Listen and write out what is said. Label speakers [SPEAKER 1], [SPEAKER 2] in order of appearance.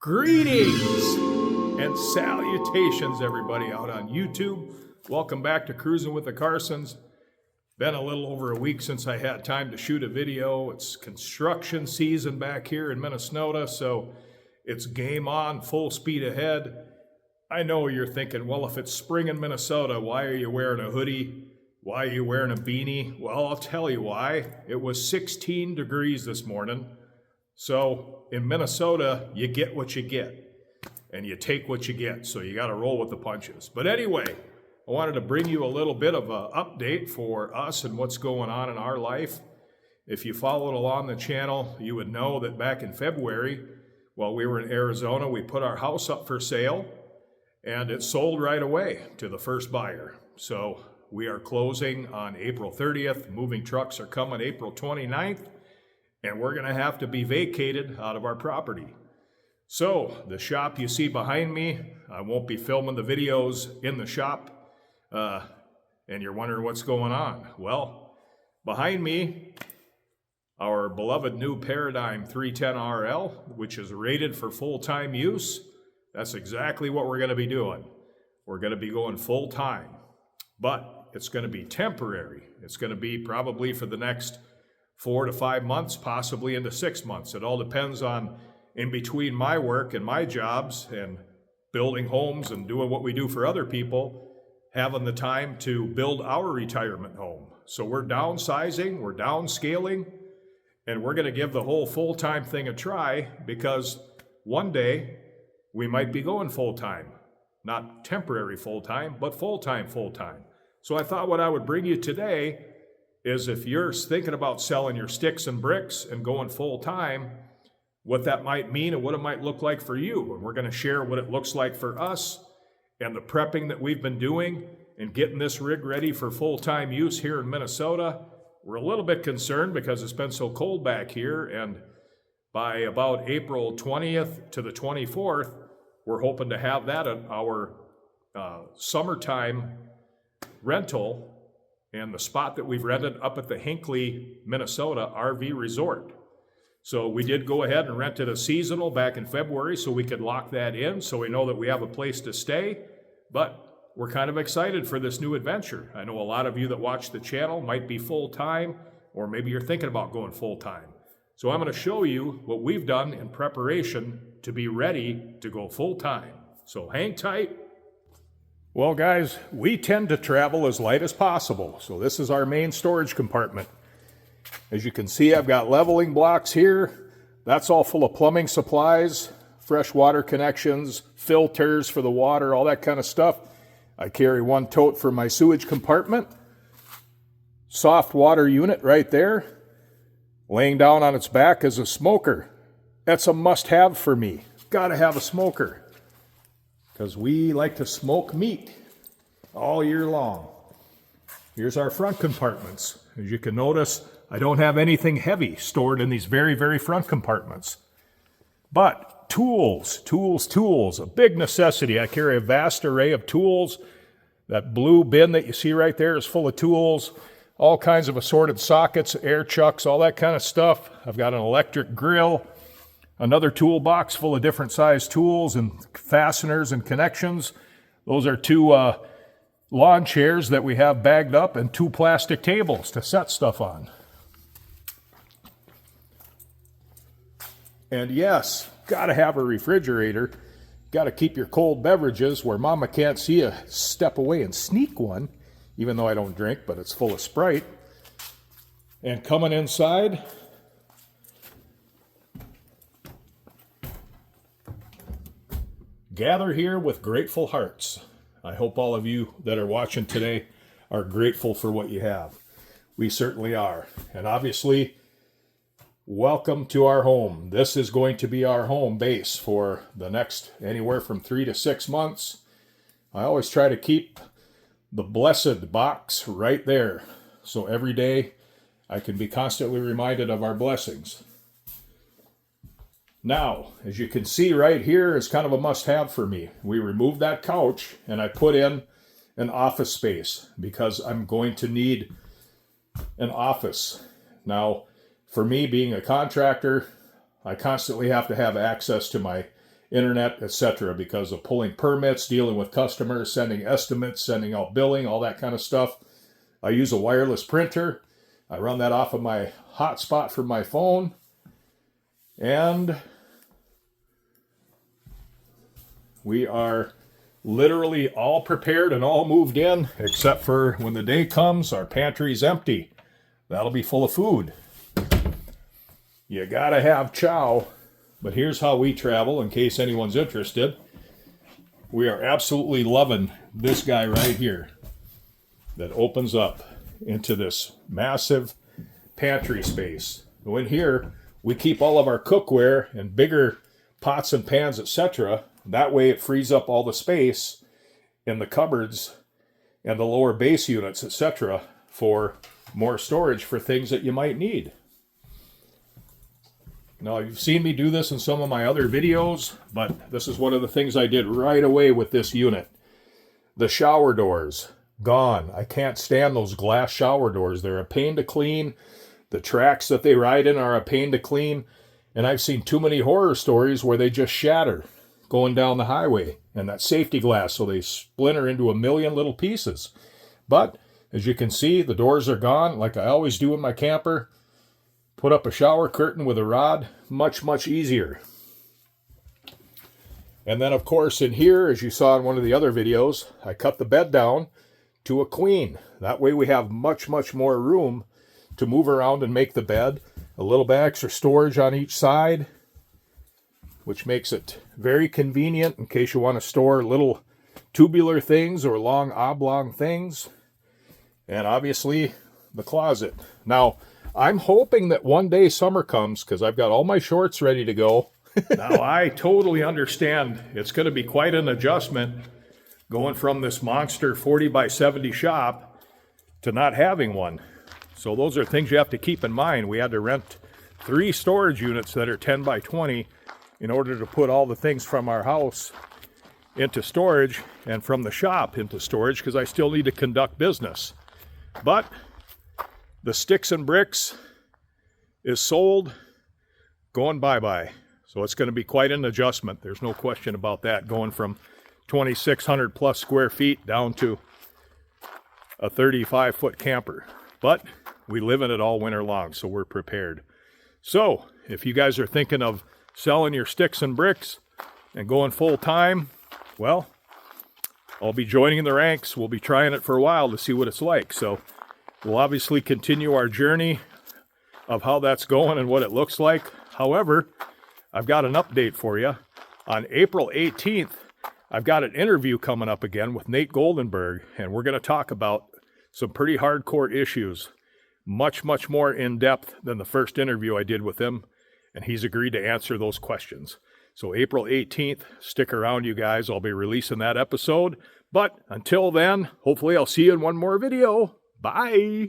[SPEAKER 1] Greetings and salutations, everybody out on YouTube. Welcome back to Cruising with the Carsons. Been a little over a week since I had time to shoot a video. It's construction season back here in Minnesota, so it's game on, full speed ahead. I know you're thinking, well, if it's spring in Minnesota, why are you wearing a hoodie? Why are you wearing a beanie? Well, I'll tell you why. It was 16 degrees this morning. So in Minnesota, you get what you get, and you take what you get, so you got to roll with the punches. But anyway, I wanted to bring you a little bit of an update for us and what's going on in our life. If you followed along the channel, you would know that back in February, while we were in Arizona, we put our house up for sale, and it sold right away to the first buyer. So we are closing on April 30th. Moving trucks are coming April 29th. And we're going to have to be vacated out of our property. So the shop you see behind me, I won't be filming the videos in the shop. And you're wondering what's going on. Well, behind me, our beloved new Paradigm 310RL, which is rated for full-time use. That's exactly what we're going to be doing. We're going to be going full-time. But it's going to be temporary. It's going to be probably for the next 4 to 5 months, possibly into 6 months. It all depends on, in between my work and my jobs and building homes and doing what we do for other people, having the time to build our retirement home. So we're downsizing, we're downscaling, and we're going to give the whole full-time thing a try, because one day we might be going full-time. Not temporary full-time, but full-time. So I thought what I would bring you today is, if you're thinking about selling your sticks and bricks and going full-time, what that might mean and what it might look like for you. And we're going to share what it looks like for us and the prepping that we've been doing and getting this rig ready for full-time use here in Minnesota. We're a little bit concerned because it's been so cold back here, and by about April 20th to the 24th, we're hoping to have that at our summertime rental, and the spot that we've rented up at the Hinckley, Minnesota RV resort. So we did go ahead and rented a seasonal back in February so we could lock that in, so we know that we have a place to stay. But we're kind of excited for this new adventure. I know a lot of you that watch the channel might be full-time, or maybe you're thinking about going full-time. So I'm going to show you what we've done in preparation to be ready to go full-time. So hang tight. Well, guys, we tend to travel as light as possible. So this is our main storage compartment. As you can see, I've got leveling blocks here. That's all full of plumbing supplies, fresh water connections, filters for the water, all that kind of stuff. I carry one tote for my sewage compartment. Soft water unit right there. Laying down on its back is a smoker. That's a must-have for me. Gotta have a smoker, because we like to smoke meat all year long. Here's our front compartments. As you can notice, I don't have anything heavy stored in these very, very front compartments. But tools, a big necessity. I carry a vast array of tools. That blue bin that you see right there is full of tools, all kinds of assorted sockets, air chucks, all that kind of stuff. I've got an electric grill, another toolbox full of different size tools and fasteners and connections. Those are 2 lawn chairs that we have bagged up, and 2 plastic tables to set stuff on. And yes, gotta have a refrigerator. Gotta keep your cold beverages where Mama can't see you step away and sneak one, even though I don't drink, but it's full of Sprite. And coming inside, gather here with grateful hearts. I hope all of you that are watching today are grateful for what you have. We certainly are. And obviously, welcome to our home. This is going to be our home base for the next anywhere from 3 to 6 months. I always try to keep the blessed box right there, so every day I can be constantly reminded of our blessings. Now, as you can see right here is kind of a must-have for me. We removed that couch and I put in an office space because I'm going to need an office. Now, for me being a contractor, I constantly have to have access to my internet, etc. because of pulling permits, dealing with customers, sending estimates, sending out billing, all that kind of stuff. I use a wireless printer. I run that off of my hotspot from my phone. And we are literally all prepared and all moved in, except for when the day comes, our pantry's empty. That'll be full of food. You gotta have chow. But here's how we travel, in case anyone's interested. We are absolutely loving this guy right here that opens up into this massive pantry space. So in here, we keep all of our cookware and bigger pots and pans, etc. That way it frees up all the space in the cupboards and the lower base units, etc. for more storage for things that you might need. Now, you've seen me do this in some of my other videos, but this is one of the things I did right away with this unit. The shower doors, gone. I can't stand those glass shower doors. They're a pain to clean. The tracks that they ride in are a pain to clean. And I've seen too many horror stories where they just shatter going down the highway. And that safety glass, so they splinter into a million little pieces. But, as you can see, the doors are gone, like I always do in my camper. Put up a shower curtain with a rod, much, much easier. And then, of course, in here, as you saw in one of the other videos, I cut the bed down to a queen. That way we have much, much more room to move around and make the bed. A little bit extra storage on each side, which makes it very convenient in case you want to store little tubular things or long oblong things. And obviously, the closet. Now, I'm hoping that one day summer comes because I've got all my shorts ready to go. Now, I totally understand it's going to be quite an adjustment going from this monster 40 by 70 shop to not having one. So those are things you have to keep in mind. We had to rent 3 storage units that are 10 by 20 in order to put all the things from our house into storage and from the shop into storage because I still need to conduct business. But the sticks and bricks is sold, going bye-bye. So it's going to be quite an adjustment. There's no question about that, going from 2,600 plus square feet down to a 35-foot camper. But we live in it all winter long, so we're prepared. So if you guys are thinking of selling your sticks and bricks and going full-time, well, I'll be joining the ranks. We'll be trying it for a while to see what it's like. So we'll obviously continue our journey of how that's going and what it looks like. However, I've got an update for you. On April 18th, I've got an interview coming up again with Nate Goldenberg, and we're going to talk about some pretty hardcore issues, much, much more in-depth than the first interview I did with him, and he's agreed to answer those questions. So April 18th, stick around, you guys. I'll be releasing that episode. But until then, hopefully I'll see you in one more video. Bye.